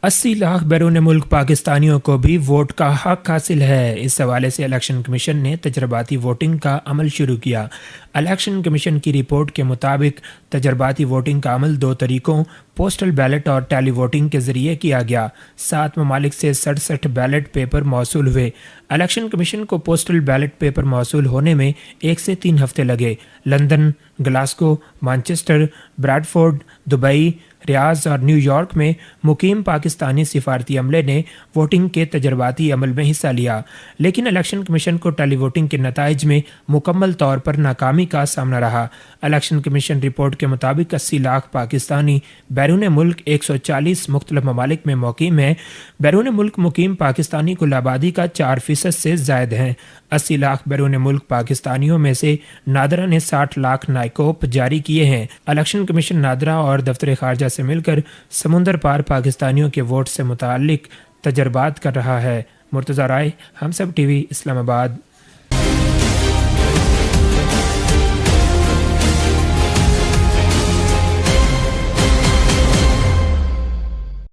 80 لاکھ بیرون ملک پاکستانیوں کو بھی ووٹ کا حق حاصل ہے۔ اس حوالے سے الیکشن کمیشن نے تجرباتی ووٹنگ کا عمل شروع کیا۔ الیکشن کمیشن کی رپورٹ کے مطابق تجرباتی ووٹنگ کا عمل 2 طریقوں پوسٹل بیلٹ اور ٹیلی ووٹنگ کے ذریعے کیا گیا۔ 7 ممالک سے 67 بیلٹ پیپر موصول ہوئے۔ الیکشن کمیشن کو پوسٹل بیلٹ پیپر موصول ہونے میں 1 سے 3 ہفتے لگے۔ London, Glasgow, Manchester, Bradford, Dubai, Riyadh اور نیو یارک میں مقیم پاکستانی سفارتی عملے نے ووٹنگ کے تجرباتی عمل میں حصہ لیا، لیکن الیکشن کمیشن کو ٹیلی ووٹنگ کے نتائج میں مکمل طور پر ناکامی کا سامنا رہا۔ الیکشن کمیشن رپورٹ کے مطابق 80 لاکھ پاکستانی بیرون ملک 140 مختلف ممالک میں مقیم ہیں۔ بیرون ملک مقیم پاکستانی کل آبادی کا 4% سے زائد ہیں۔ 80 لاکھ بیرون ملک پاکستانیوں میں سے نادرا نے 60 لاکھ نائکوپ جاری کیے ہیں۔ الیکشن کمیشن نادرا اور دفتر خارجہ سے مل کر سمندر پار پاکستانیوں کے ووٹ سے متعلق تجربات کر رہا ہے۔ مرتضی رائے، ہم سب ٹی وی، اسلام آباد۔